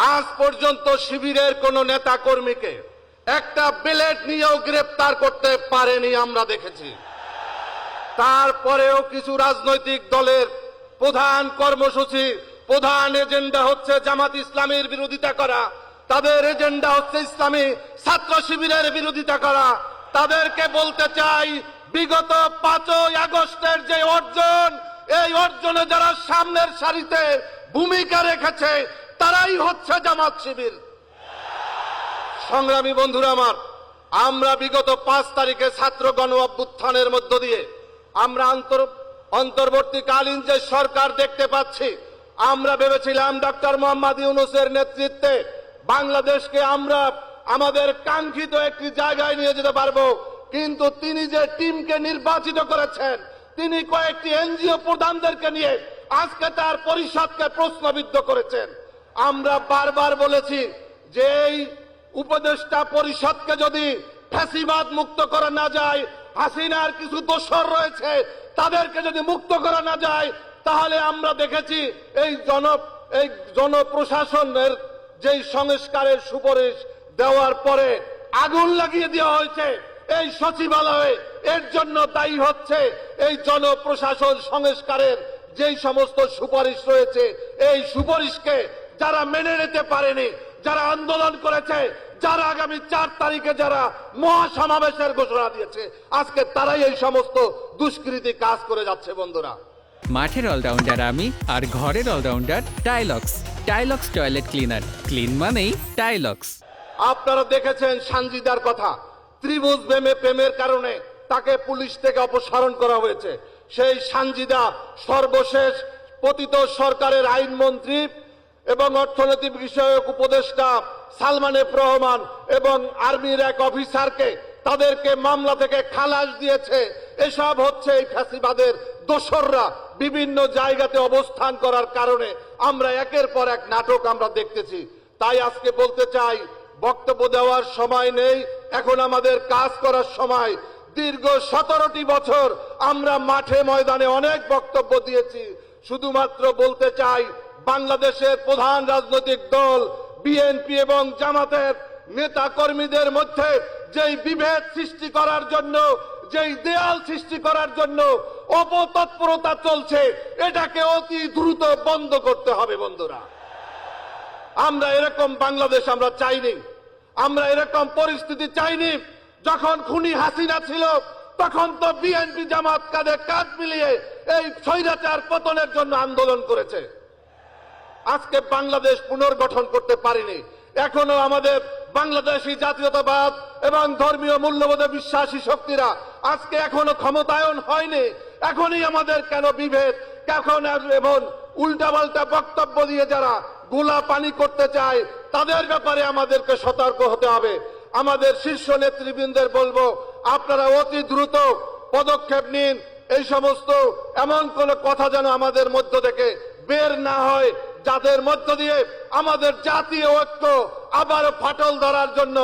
আজ পর্যন্ত শিবিরের কোন নেতা কর্মীকে একটা ব্লেড নিয়েও গ্রেফতার করতে পারেনি আমরা দেখেছি। তারপরেও কিছু রাজনৈতিক দলের প্রধান কর্মসূচি, প্রধান এজেন্ডা হচ্ছে জামাত ইসলামীর বিরোধিতা করা, তাদের এজেন্ডা হচ্ছে ইসলামী ছাত্র শিবিরের বিরোধিতা করা। তাদেরকে বলতে চাই, বিগত 5ই আগস্টের যে অর্জন, এই অর্জনে যারা সামনের সারিতে ভূমিকা রেখেছে তারাই হচ্ছে জামাত শিবির। সংগ্রামী বন্ধুরা আমার, আমরা বিগত 5 তারিখে ছাত্র গণ অভ্যুত্থানের মধ্য দিয়ে আমরা অন্তর্বর্তীকালীন যে সরকার দেখতে পাচ্ছি, আমরা ভেবেছিলাম ডক্টর মোহাম্মদ ইউনূসের নেতৃত্বে বাংলাদেশকে আমরা আমাদের কাঙ্ক্ষিত একটি জায়গায় নিয়ে যেতে পারবো। কিন্তু তিনি যে টিমকে নির্বাচিত করেছেন, তিনি কয়েকটি এনজিও প্রধানদেরকে নিয়ে আজকে তার পরিষদকে প্রশ্নবিদ্ধ করেছেন। আমরা বারবার বলেছি যে এই উপদেষ্টা পরিষদকে যদি ফ্যাসিবাদ মুক্ত করা না যায়, হাসিনার কিছু দোসর রয়েছে তাদেরকে যদি মুক্ত করা না যায়, তাহলে আমরা দেখেছি এই জনপ্রশাসনের যেই সংস্কারের সুপারিশ দেওয়ার পরে আগুন লাগিয়ে দেওয়া হয়েছে এই সচিবালয়ে। এর জন্য দায়ী হচ্ছে এই জনপ্রশাসন সংস্কারের যেই সমস্ত সুপারিশ রয়েছে, এই সুপারিশকে যারা মেনে নিতে পারেনি, যারা আন্দোলন করেছে, যারা আগামী 4 তারিখে যারা মহাসমাবেশের ঘোষণা দিয়েছে, আজকে তারাই এই সমস্ত দুষ্কৃতি কাজ করে যাচ্ছে। বন্ধুরা, মাঠের অলরাউন্ডার আমি, আর ঘরের allrounder Tilex. Tilex toilet cleaner, clean মানেই টাইলক্স। আপনারা দেখেছেন সানজিদার কথা, ত্রিভুজ প্রেমের কারণে তাকে পুলিশ থেকে অপসারণ করা হয়েছে। সেই সানজিদা সর্বশেষ পতিত সরকারের আইনমন্ত্রী এবং অর্থনৈতিক বিষয়ক উপদেষ্টা সালমান এফ রহমান এবং আর্মির এক অফিসারকে তাদেরকে মামলা থেকে খালাস দিয়েছে। এসব হচ্ছে এই ফ্যাসিবাদের দোসররা বিভিন্ন জায়গাতে অবস্থান করার কারণে আমরা একের পর এক নাটক আমরা দেখতেছি। তাই আজকে বলতে চাই, বক্তব্য দেওয়ার সময় নেই, এখন আমাদের কাজ করার সময়। দীর্ঘ 17টি বছর আমরা মাঠে ময়দানে অনেক বক্তব্য দিয়েছি। শুধুমাত্র বলতে চাই, বাংলাদেশের প্রধান রাজনৈতিক দল বিএনপি এবং জামাতের নেতা কর্মীদের মধ্যে যেই বিভেদ সৃষ্টি করার জন্য, যেই দেয়াল সৃষ্টি করার জন্য অপতৎপরতা চলছে, এটাকে অতি দ্রুত বন্ধ করতে হবে। বন্ধুরা, আমরা এরকম বাংলাদেশ আমরা চাইনি, আমরা এরকম পরিস্থিতি চাইনি। যখন খুনি হাসিনা ছিল তখন তো বিএনপি জামাত কাঁধে কাঁধ মিলিয়ে এই স্বৈরাচার পতনের জন্য আন্দোলন করেছে। আজকে বাংলাদেশ পুনর্গঠন করতে পারিনি। এখনো আমাদের বাংলাদেশী জাতীয়তাবাদ এবং ধর্মীয় মূল্যবোধে বিশ্বাসী শক্তিরা আজকে এখনো ক্ষমতায়ন হয়নি। এখনই আমাদের কেন বিভেদ, কখন এবং উল্টাপাল্টা বক্তব্য দিয়ে যারা গোলা পানি করতে চায় তাদের ব্যাপারে আমাদেরকে সতর্ক হতে হবে। আমাদের শীর্ষ নেতৃবৃন্দের বলবো, আপনারা অতি দ্রুত পদক্ষেপ নিন। এই সমস্ত এমন কোন কথা যেন আমাদের মধ্য থেকে বের না হয়, যাদের মধ্য দিয়ে আমাদের জাতীয় ঐক্য আবারও ফাটল ধরার জন্য